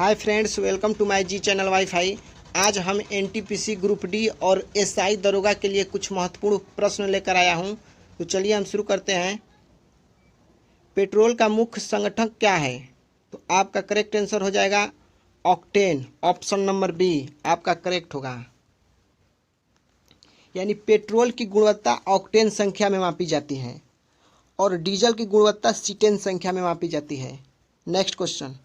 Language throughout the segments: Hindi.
Hi friends, welcome to my G channel WiFi. आज हम एनटीपीसी ग्रुप डी और एसआई दरोगा के लिए कुछ महत्वपूर्ण प्रश्न लेकर आया हूं। तो चलिए हम शुरू करते हैं। पेट्रोल का मुख्य संगठक क्या है? तो आपका करेक्ट आंसर हो जाएगा ऑक्टेन। ऑप्शन नंबर बी आपका करेक्ट होगा। यानी पेट्रोल की गुणवत्ता ऑक्टेन संख्या में मापी जाती है और डीजल की गुणवत्ता सीटेन संख्या में मापी जाती है। नेक्स्ट क्वेश्चन,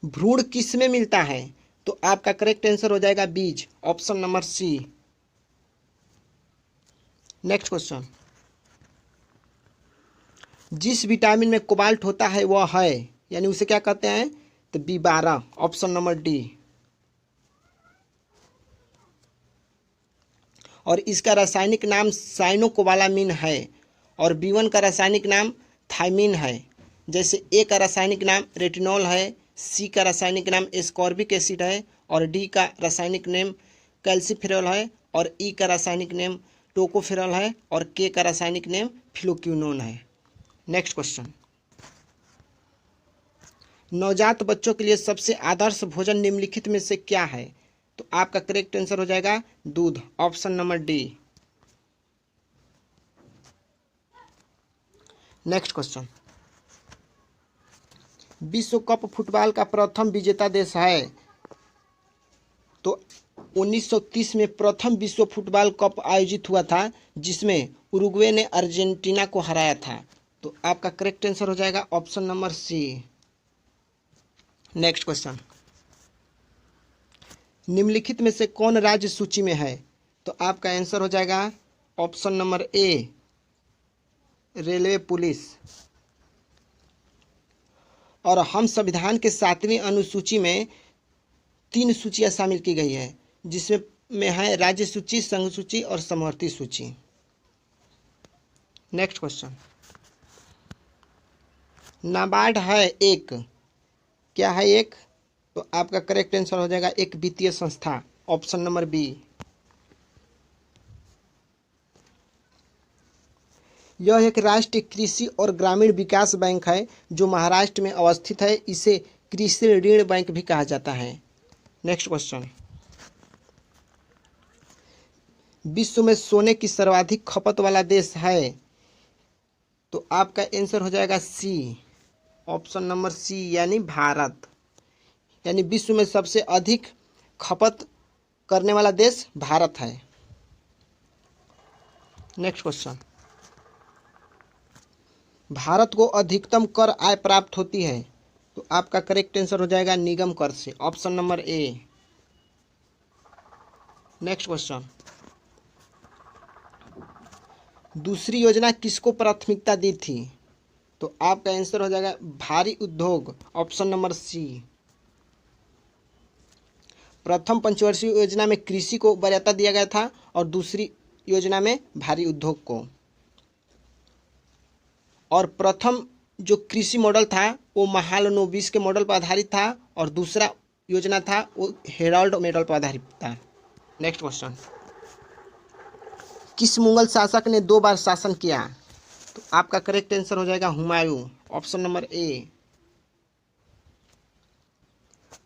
भ्रूण किस में मिलता है? तो आपका करेक्ट आंसर हो जाएगा बीज। Option number C. Next question, जिस विटामिन में कोबाल्ट होता है वह है, यानी उसे क्या कहते हैं? तो B12। Option number D. और इसका रासायनिक नाम साइनोकोबालामिन है और B1 का रासायनिक नाम थायमिन है। जैसे ए का रासायनिक नाम रेटिनॉल है, सी का रासायनिक नाम एस्कॉर्बिक एसिड है और डी का रासायनिक नाम कैल्सीफेरॉल है और ई का रासायनिक नाम टोकोफेरॉल है और के का रासायनिक नाम फ्लुक्यूनोन है। नेक्स्ट क्वेश्चन, नवजात बच्चों के लिए सबसे आदर्श भोजन निम्नलिखित में से क्या है? तो आपका करेक्ट आंसर हो जाएगा दूध। Option number D. Next question, विश्व कप फुटबॉल का प्रथम विजेता देश है? तो 1930 में प्रथम विश्व फुटबॉल कप आयोजित हुआ था जिसमें उरुग्वे ने अर्जेंटीना को हराया था। तो आपका करेक्ट आंसर हो जाएगा option number C. Next question, निम्नलिखित में से कौन राज्य सूची में है? तो आपका आंसर हो जाएगा ऑप्शन नंबर ए, रेलवे पुलिस। और हम संविधान के 7वीं अनुसूची में 3 सूचियां शामिल की गई है जिसमें है राज्य सूची, संघ सूची और समवर्ती सूची। नेक्स्ट क्वेश्चन, नाबार्ड है एक, क्या है एक? तो आपका करेक्ट आंसर हो जाएगा एक वित्तीय संस्था। Option number B. यह एक राष्ट्रीय कृषि और ग्रामीण विकास बैंक है जो महाराष्ट्र में अवस्थित है। इसे कृषि ऋण बैंक भी कहा जाता है। नेक्स्ट क्वेश्चन, विश्व में सोने की सर्वाधिक खपत वाला देश है? तो आपका आंसर हो जाएगा सी। ऑप्शन नंबर सी यानी भारत। यानी विश्व में सबसे अधिक खपत करने वाला देश भारत है। नेक्स्ट क्वेश्चन, भारत को अधिकतम कर आय प्राप्त होती है? तो आपका करेक्ट आंसर हो जाएगा निगम कर से। ऑप्शन नंबर ए। नेक्स्ट क्वेश्चन, दूसरी योजना किसको प्राथमिकता दी थी? तो आपका आंसर हो जाएगा भारी उद्योग। Option number C. प्रथम पंचवर्षीय योजना में कृषि को वरीयता दिया गया था और दूसरी योजना में भारी उद्योग को। और प्रथम जो कृषि मॉडल था वो महालनोबिस के मॉडल पर आधारित था और दूसरा योजना था वो हेराल्ड मॉडल पर आधारित था। नेक्स्ट क्वेश्चन, किस मुगल शासक ने 2 बार शासन किया? तो आपका करेक्ट आंसर हो जाएगा Humayun. Option number A.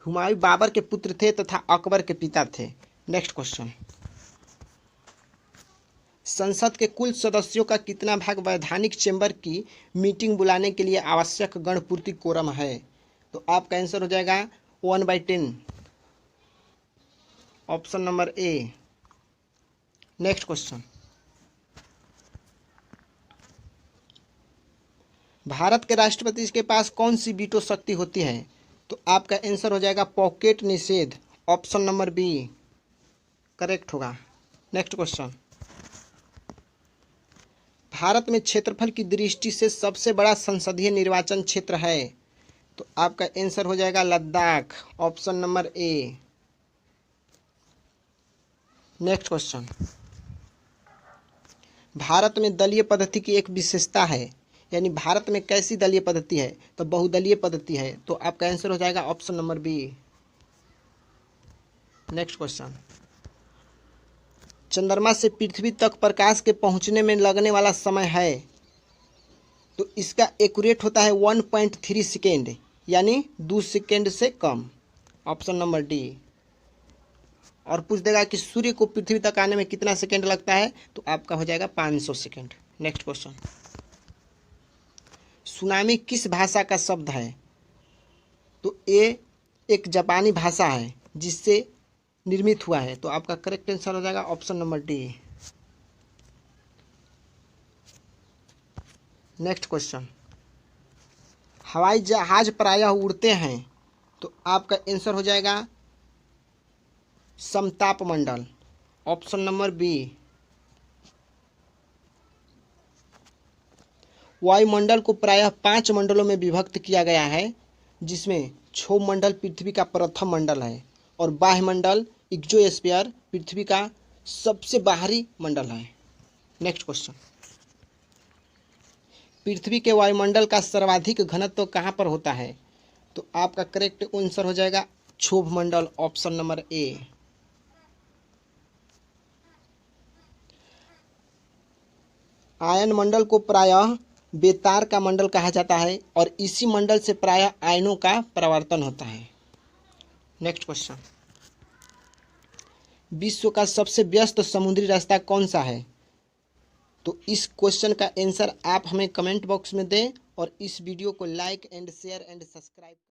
Humayun Babur के पुत्र थे तथा अकबर के पिता थे। नेक्स्ट क्वेश्चन, संसद के कुल सदस्यों का कितना भाग वैधानिक चेंबर की मीटिंग बुलाने के लिए आवश्यक गणपूर्ति कोरम है? तो आपका आंसर हो जाएगा 1/10। ऑप्शन नंबर ए। नेक्स्ट क्वेश्चन, भारत के राष्ट्रपति के पास कौन सी वीटो शक्ति होती है? तो आपका आंसर हो जाएगा पॉकेट निषेध। ऑप्शन नंबर बी करेक्ट होगा। नेक्स्ट क्वेश्चन, भारत में क्षेत्रफल की दृष्टि से सबसे बड़ा संसदीय निर्वाचन क्षेत्र है? तो आपका आंसर हो जाएगा लद्दाख। ऑप्शन नंबर ए। नेक्स्ट क्वेश्चन, भारत में दलीय पद्धति की एक विशेषता है, यानी भारत में कैसी दलीय पद्धति है? तो बहुदलीय पद्धति है। तो आपका आंसर हो जाएगा option number B. Next question, चंद्रमा से पृथ्वी तक प्रकाश के पहुंचने में लगने वाला समय है? तो इसका एक्यूरेट होता है 1.3 सेकेंड। यानी 2 सेकेंड से कम, ऑप्शन नंबर डी। और पूछ देगा कि सूर्य को पृथ्वी तक आने में कितना सेकेंड लगता है, तो आपका हो जाएगा 500 सेकेंड। नेक्स्ट क्वेश्चन, सुनामी किस भाषा का शब्द है, तो ये एक जापानी भाषा है जिससे निर्मित हुआ है, तो आपका करेक्ट आंसर हो जाएगा option number D. Next question, हवाई जहाज प्रायः उड़ते हैं, तो आपका आंसर हो जाएगा समताप मंडल, ऑप्शन नंबर बी। वायुमंडल को प्रायः 5 मंडलों में विभक्त किया गया है, जिसमें क्षोभ मंडल पृथ्वी का प्रथम मंडल है और बाह्यमंडल एक्सोस्फीयर पृथ्वी का सबसे बाहरी मंडल है। नेक्स्ट क्वेश्चन, पृथ्वी के वायुमंडल का सर्वाधिक घनत्व कहाँ पर होता है, तो आपका करेक्ट आंसर हो जाएगा क्षोभ मंडल, ऑप्शन नंबर ए। आयन मंडल को प्रायः बेतार का मंडल कहा जाता है और इसी मंडल से प्रायः आयनों का परावर्तन होता है। नेक्स्ट क्वेश्चन, विश्व का सबसे व्यस्त समुद्री रास्ता कौन सा है, तो इस क्वेश्चन का आंसर आप हमें कमेंट बॉक्स में दें और इस वीडियो को like and share and subscribe